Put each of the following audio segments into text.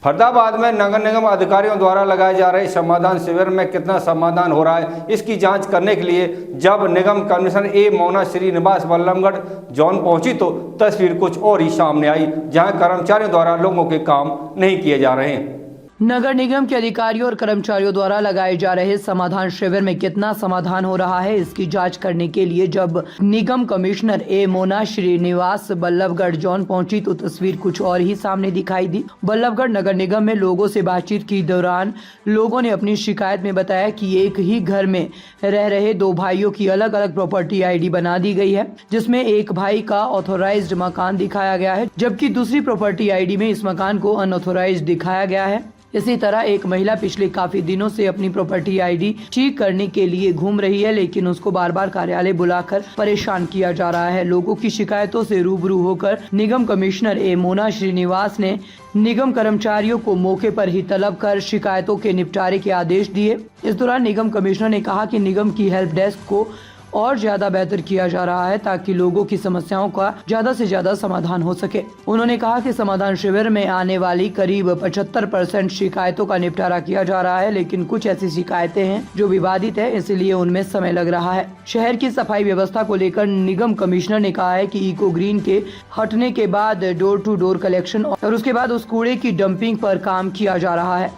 फरीदाबाद में नगर निगम अधिकारियों द्वारा लगाए जा रहे समाधान शिविर में कितना समाधान हो रहा है, इसकी जांच करने के लिए जब निगम कमिश्नर ए मोना श्रीनिवास बल्लभगढ़ जोन पहुंची तो तस्वीर कुछ और ही सामने आई, जहां कर्मचारियों द्वारा लोगों के काम नहीं किए जा रहे हैं। नगर निगम के अधिकारियों और कर्मचारियों द्वारा लगाए जा रहे समाधान शिविर में कितना समाधान हो रहा है, इसकी जांच करने के लिए जब निगम कमिश्नर ए मोना श्रीनिवास बल्लभगढ़ जोन पहुंची तो तस्वीर कुछ और ही सामने दिखाई दी। बल्लभगढ़ नगर निगम में लोगों से बातचीत के दौरान लोगों ने अपनी शिकायत में बताया कि एक ही घर में रह रहे दो भाइयों की अलग अलग प्रॉपर्टी ID बना दी गई है, जिसमें एक भाई का ऑथोराइज्ड मकान दिखाया गया है, जबकि दूसरी प्रॉपर्टी ID में इस मकान को अनऑथोराइज्ड दिखाया गया है। इसी तरह एक महिला पिछले काफी दिनों से अपनी प्रॉपर्टी ID ठीक करने के लिए घूम रही है, लेकिन उसको बार बार कार्यालय बुलाकर परेशान किया जा रहा है। लोगों की शिकायतों से रूबरू होकर निगम कमिश्नर ए मोना श्रीनिवास ने निगम कर्मचारियों को मौके पर ही तलब कर शिकायतों के निपटारे के आदेश दिए। इस दौरान निगम कमिश्नर ने कहा कि निगम की हेल्प डेस्क को और ज्यादा बेहतर किया जा रहा है ताकि लोगों की समस्याओं का ज्यादा से ज्यादा समाधान हो सके। उन्होंने कहा कि समाधान शिविर में आने वाली करीब 75% शिकायतों का निपटारा किया जा रहा है, लेकिन कुछ ऐसी शिकायतें हैं जो विवादित है, इसलिए उनमें समय लग रहा है। शहर की सफाई व्यवस्था को लेकर निगम कमिश्नर ने कहा है कि इको ग्रीन के हटने के बाद डोर टू डोर कलेक्शन और उसके बाद उस कूड़े की डंपिंग पर काम किया जा रहा है।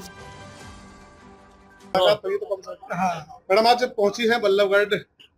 मैडम आज पहुंची है बल्लभगढ़,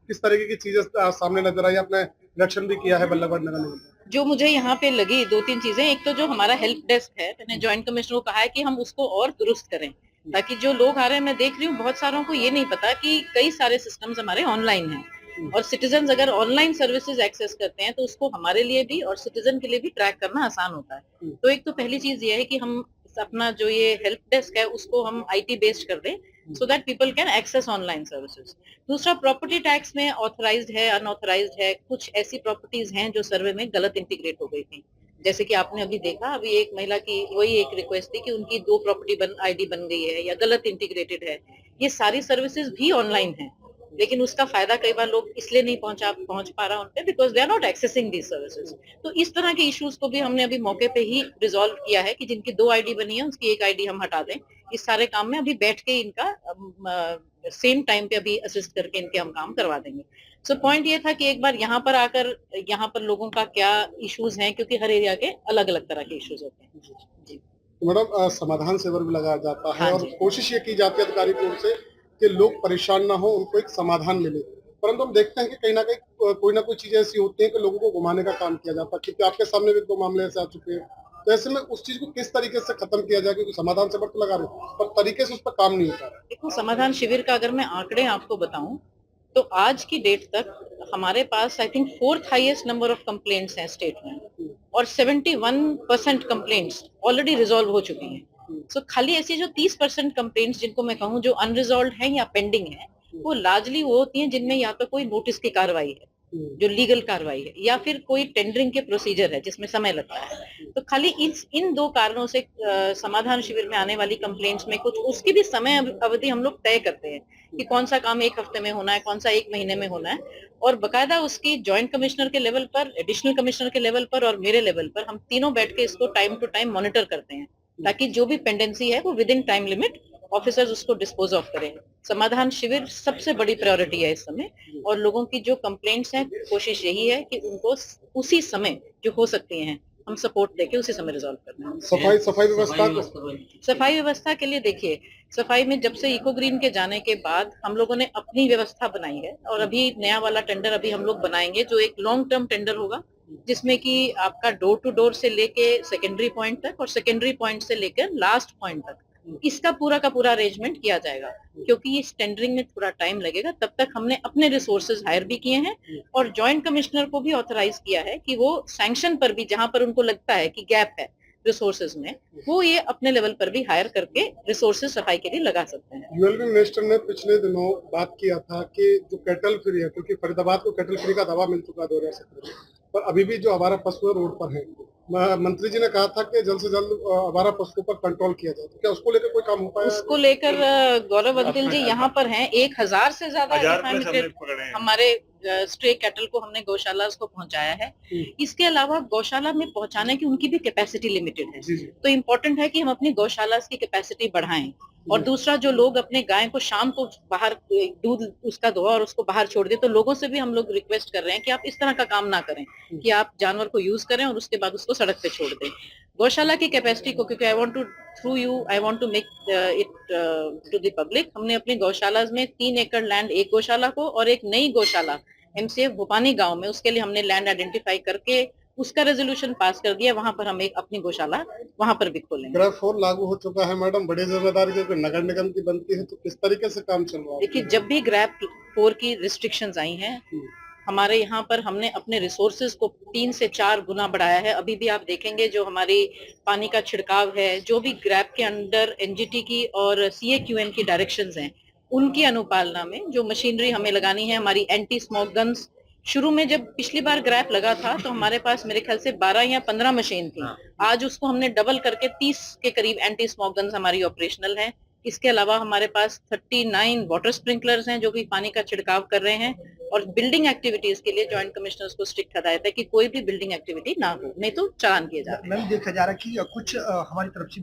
किस तरीके की चीजें सामने नजर आई? आपने इलेक्शन भी किया है बल्लभगढ़ नगर निगम। जो मुझे यहाँ पे लगी दो तीन चीजें, एक तो जो हमारा हेल्प डेस्क है, मैंने ज्वाइंट कमिश्नर को कहा है कि हम उसको और दुरुस्त करें, ताकि जो लोग आ रहे हैं, मैं देख रही हूँ बहुत सारों को ये नहीं पता कि कई सारे सिस्टम्स हमारे ऑनलाइन हैं और सिटीजन अगर ऑनलाइन सर्विसेज एक्सेस करते हैं तो उसको हमारे लिए भी और सिटीजन के लिए भी ट्रैक करना आसान होता है। तो एक तो पहली चीज ये है कि हम अपना जो ये हेल्प डेस्क है उसको हम IT बेस्ड कर दें so that people can access online services। दूसरा, प्रॉपर्टी टैक्स में ऑथराइज्ड है, अनऑथराइज्ड है, कुछ ऐसी प्रॉपर्टीज हैं जो सर्वे में गलत इंटीग्रेट हो गई थी। जैसे कि आपने अभी देखा, अभी एक महिला की वही एक रिक्वेस्ट थी कि उनकी 2 प्रॉपर्टी ID बन गई है या गलत इंटीग्रेटेड है। ये सारी सर्विसेज भी ऑनलाइन है, लेकिन उसका फायदा कई बार लोग इसलिए नहीं पहुंच पा रहा उनपे because they are not accessing these services. तो इस तरह के इश्यूज को भी हमने अभी मौके पे ही रिजॉल्व किया है कि जिनकी 2 ID बनी है उसकी एक ID हम हटा दें। इस सारे काम में अभी बैठ के इनका सेम टाइम पे अभी असिस्ट करके इनके हम काम करवा देंगे। सो पॉइंट ये था कि एक बार यहाँ पर आकर यहाँ पर लोगों का क्या इश्यूज हैं, क्योंकि हर एरिया के अलग अलग तरह के इश्यूज होते हैं। जी मैडम, समाधान शिविर भी लगाया जाता है हाँ और कोशिश ये की जाती है अधिकारी की ओर से कि लोग परेशान ना हो, उनको एक समाधान मिले, परंतु हम देखते हैं कि कहीं ना कहीं कोई ना कोई चीजें ऐसी होती हैं कि लोगों को घुमाने का काम किया जाता है, क्योंकि आपके सामने भी 2 मामले ऐसे आ चुके हैं। तो ऐसे में उस चीज को किस तरीके से खत्म किया जाए, क्योंकि समाधान शिविर तो लगा रहे हैं पर तरीके से उस पर काम नहीं होता है। देखो, समाधान शिविर का अगर मैं आंकड़े आपको बताऊं तो आज की डेट तक हमारे पास I think 4th highest number of complaints हैं स्टेट में और 71% कंप्लेंट्स ऑलरेडी रिजॉल्व हो चुकी हैं। सो खाली ऐसी जो 30% कंप्लेंट्स जिनको मैं कहूँ जो अनरिजॉल्व हैं या पेंडिंग है, वो लार्जली वो होती हैं जिनमें या तो कोई नोटिस की कार्रवाई है, जो लीगल कार्रवाई है, या फिर कोई टेंडरिंग के प्रोसीजर है जिसमें समय लगता है। तो खाली इन 2 कारणों से समाधान शिविर में आने वाली कंप्लेंट्स में कुछ उसकी भी समय अवधि हम लोग तय करते हैं कि कौन सा काम 1 हफ्ते में होना है, कौन सा 1 महीने में होना है, और बकायदा उसकी ज्वाइंट कमिश्नर के लेवल पर, एडिशनल कमिश्नर के लेवल पर और मेरे लेवल पर हम तीनों बैठ के इसको टाइम टू टाइम मॉनिटर करते हैं, ताकि जो भी पेंडेंसी है वो with in time limit officers उसको डिस्पोज ऑफ करें। समाधान शिविर सबसे बड़ी प्रायोरिटी है इस समय, और लोगों की जो कंप्लेंट्स हैं कोशिश यही है कि उनको उसी समय जो हो सकती हैं हम सपोर्ट देके उसी समय रिजॉल्व करना है। सफाई व्यवस्था के लिए देखिए, सफाई में जब से इको ग्रीन के जाने के बाद हम लोगों ने अपनी व्यवस्था बनाई है और अभी नया वाला टेंडर अभी हम लोग बनाएंगे जो एक लॉन्ग टर्म टेंडर होगा, जिसमें कि आपका डोर टू डोर से लेके सेकेंडरी पॉइंट तक और सेकेंडरी पॉइंट से लेकर लास्ट पॉइंट तक इसका पूरा का पूरा अरेंजमेंट किया जाएगा, क्योंकि इस टेंडरिंग में थोड़ा टाइम लगेगा। तब तक हमने अपने रिसोर्सेज हायर भी किए हैं और जॉइंट कमिश्नर को भी ऑथराइज किया है कि वो सैंक्शन पर भी जहां पर उनको लगता है कि गैप है रिसोर्सेज में, वो ये अपने लेवल पर भी हायर करके रिसोर्सेज सफाई के लिए लगा सकते हैं। यूएलबी मिनिस्टर ने पिछले दिनों बात किया था कि जो कैटल फ्री है, क्योंकि फरीदाबाद को कैटल फ्री का दावा मिल चुका है 2017 में, पर अभी भी जो आवारा पशु रोड पर है, मंत्री जी ने कहा था कि जल्द से जल्द आवारा पशुओं पर कंट्रोल किया जाए, तो क्या उसको लेकर कोई काम हो पाया? उसको लेकर गौरव अंतिल जी यहाँ पर हैं, 1000 से ज्यादा हमारे स्ट्रे कैटल को हमने गौशाला को पहुंचाया है। इसके अलावा गौशाला में पहुंचाने की उनकी भी कैपेसिटी लिमिटेड है, तो इम्पोर्टेंट है कि हम अपनी गौशाला की कैपेसिटी बढ़ाएं। और दूसरा, जो लोग अपने गाय को शाम को बाहर दूध उसका धोआ और उसको बाहर छोड़ दे, तो लोगों से भी हम लोग रिक्वेस्ट कर रहे हैं कि आप इस तरह का काम ना करें कि आप जानवर को यूज करें और उसके बाद उसको सड़क पे छोड़ दें। गौशाला की कैपेसिटी को, क्योंकि I want to make it to the public, हमने अपनी गौशाला में 3 एकड़ लैंड एक गौशाला को और एक नई गौशाला MCF भोपानी गांव में, उसके लिए हमने लैंड आइडेंटिफाई करके उसका रेजोल्यूशन पास कर दिया। वहां पर हम एक अपनी गौशाला वहां पर भी खोलेंगे। ग्रेड 4 लागू हो चुका है मैडम, बड़ी जिम्मेदारी जो नगर निगम की बनती है, तो किस तरीके से काम चल रहा है? देखिए, जब भी ग्रैप 4 की रिस्ट्रिक्शंस आई हैं, हमारे यहाँ पर हमने अपने रिसोर्सेज को 3 से 4 गुना बढ़ाया है। अभी भी आप देखेंगे जो हमारी पानी का छिड़काव है, जो भी ग्रैप के अंडर NGT की और CAQN की डायरेक्शंस हैं, उनकी अनुपालना में जो मशीनरी हमें लगानी है, हमारी एंटी स्मोक गन्स, शुरू में जब पिछली बार ग्रैप लगा था तो हमारे पास मेरे ख्याल से 12 या 15 मशीन थी। आज उसको हमने डबल करके 30 के करीब एंटी स्मोक गन्स हमारी ऑपरेशनल है। इसके अलावा हमारे पास 39 वाटर स्प्रिंकलर्स हैं जो कि पानी का छिड़काव कर रहे हैं। और बिल्डिंग एक्टिविटीज के लिए जॉइंट कमिश्नर्स को स्ट्रिक्ट हदायत है कि कोई भी बिल्डिंग एक्टिविटी ना हो, नहीं तो चालान किए जाते हैं। मैम, देखा जा रहा है कि कुछ हमारी तरफ से